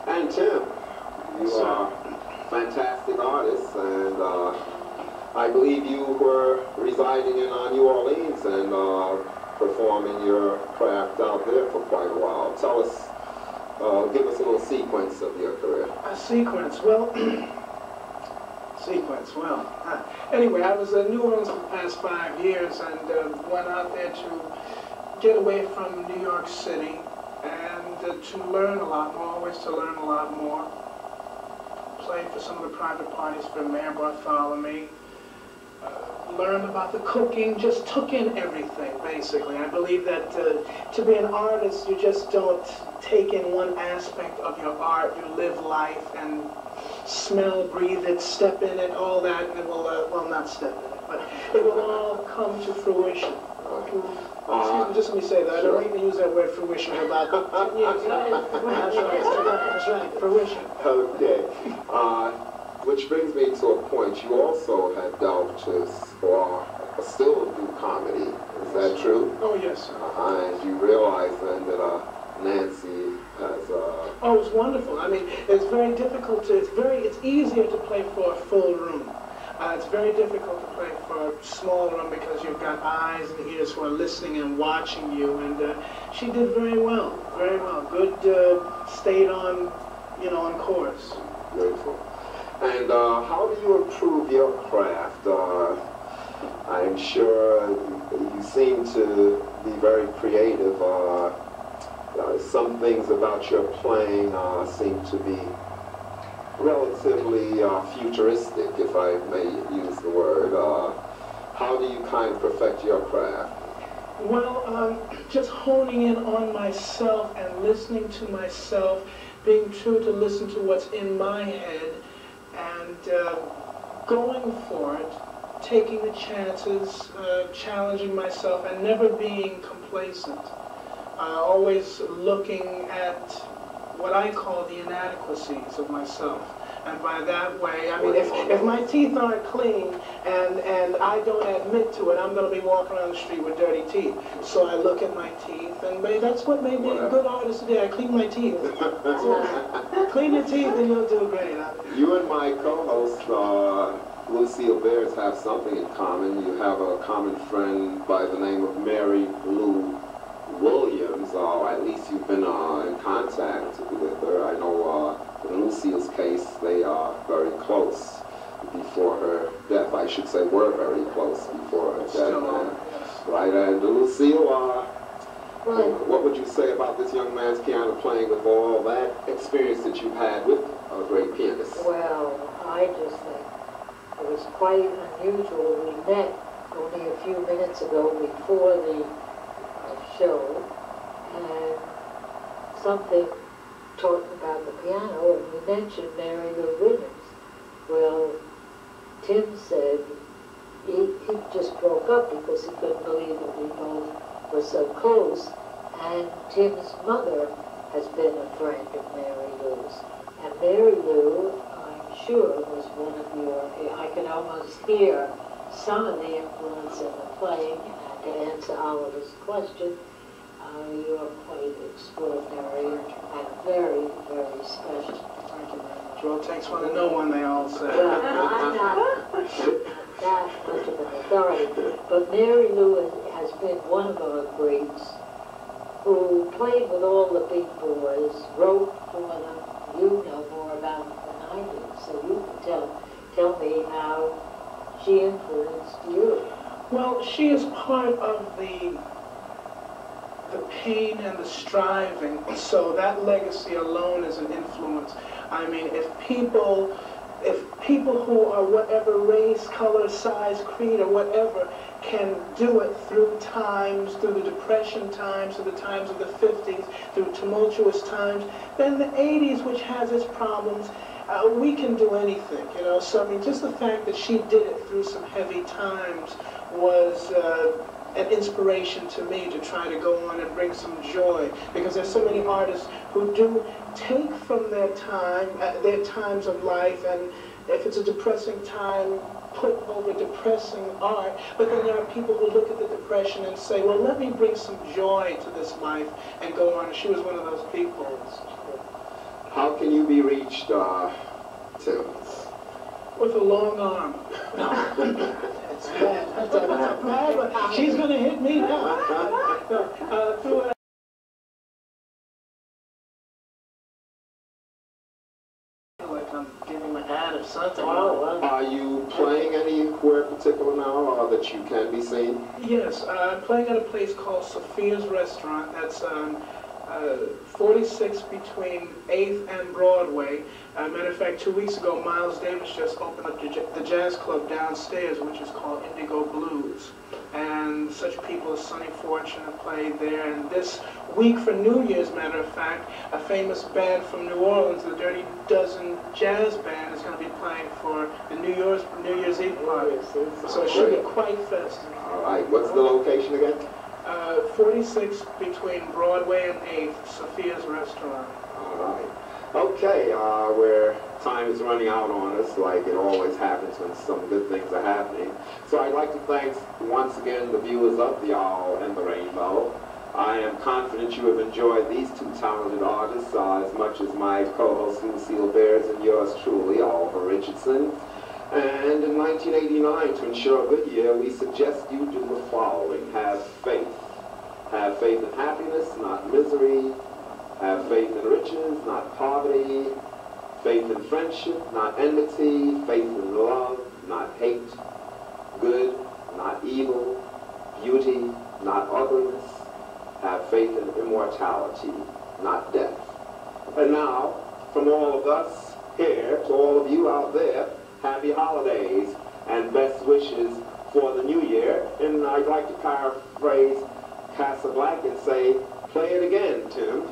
And Tim, you are fantastic artists, and I believe you were residing in New Orleans and performing your craft out there for quite a while. Tell us, give us a little sequence of your career. A sequence, well, anyway, I was in New Orleans for the past 5 years and went out there to get away from New York City and to learn a lot more, always to learn a lot more. Played for some of the private parties for Mayor Bartholomew. Learned about the cooking, just took in everything, basically. I believe that to be an artist, you just don't take in one aspect of your art. You live life and smell, breathe it, step in it, all that, and it will, well, not step in it, but it will all come to fruition. Excuse me, just let me say that. I don't need to use that word fruition about 10 years. That's right, fruition. Okay. Which brings me to a point. You also have delved to, or still do comedy. Is that true? Oh, yes, sir. And you realize then that Nancy has... Oh, it's wonderful. I mean, it's very difficult to, it's easier to play for a full room. It's very difficult to play for a small room because you've got eyes and ears who are listening and watching you, and she did very well, very well. Good, stayed on, you know, on course. Beautiful. And how do you improve your craft? I'm sure you seem to be very creative. Some things about your playing seem to be relatively futuristic, if I may use the word. How do you kind of perfect your craft? Well, just honing in on myself and listening to myself, being true to listen to what's in my head, and going for it, taking the chances, challenging myself, and never being complacent. Always looking at what I call the inadequacies of myself. And by that way, I mean, if my teeth aren't clean and I don't admit to it, I'm going to be walking around the street with dirty teeth. So I look at my teeth, and that's what made me a good artist today. I clean my teeth. So, clean your teeth and you'll do great. You and my co-host, Lucille Bears, have something in common. You have a common friend by the name of Mary Lou Williams, or at least you've been in contact with her. I know in Lucille's case, they are very close before her death. I should say were very close before her death. Right, and Lucille, what would you say about this young man's piano playing with all that experience that you've had with a great pianist? Well, I just think it was quite unusual. We met only a few minutes ago before the show, and something talking about the piano, and we mentioned Mary Lou Williams. Well, Tim said he just broke up because he couldn't believe that we both were so close, and Tim's mother has been a friend of Mary Lou's. And Mary Lou, I'm sure, was one of your, I can almost hear some of the influence in the playing. To answer Oliver's question, you are quite extraordinary and very, very special. Thank you very much. Well, it takes one to know one, they all say. Well, I'm not that much of an authority, but Mary Lou has been one of our greats who played with all the big boys, wrote for them. You know more about it than I do, so you can tell me how she influenced you. Well, she is part of the pain and the striving, so that legacy alone is an influence. I mean, if people who are whatever race, color, size, creed, or whatever can do it through times, through the Depression times, through the times of the 50s, through tumultuous times, then the 80s, which has its problems, we can do anything, you know. So, I mean, just the fact that she did it through some heavy times was an inspiration to me to try to go on and bring some joy, because there's so many artists who do take from their times of life, and if it's a depressing time, put over depressing art, but then there are people who look at the depression and say, well, let me bring some joy to this life and go on. And she was one of those people. How can you be reached, Tim? With a long arm. That's bad. That's bad, but she's going to hit me now. Through like I'm giving an ad or something. Are you playing anywhere particular now that you can be seen? Yes, I'm playing at a place called Sophia's Restaurant. That's 46 between 8th and Broadway. Matter of fact, 2 weeks ago, Miles Davis just opened up the jazz club downstairs, which is called Indigo Blues. And such people as Sonny Fortune have played there. And this week for New Year's, matter of fact, a famous band from New Orleans, the Dirty Dozen Jazz Band, is going to be playing for the New Year's Eve party. So it should be quite festive. All right. What's the location again? 46 between Broadway and 8th, Sophia's Restaurant. All right. Okay, where time is running out on us, like it always happens when some good things are happening. So I'd like to thank once again the viewers of The Owl and the Rainbow. I am confident you have enjoyed these two talented artists as much as my co-host Lucille Bears and yours truly, Oliver Richardson. And in 1989, to ensure a good year, we suggest you do the following. Have faith. Have faith in happiness, not misery. Have faith in riches, not poverty. Faith in friendship, not enmity. Faith in love, not hate. Good, not evil. Beauty, not otherness. Have faith in immortality, not death. And now, from all of us here to all of you out there, happy holidays and best wishes for the new year. And I'd like to paraphrase Casablanca and say, play it again, Tim.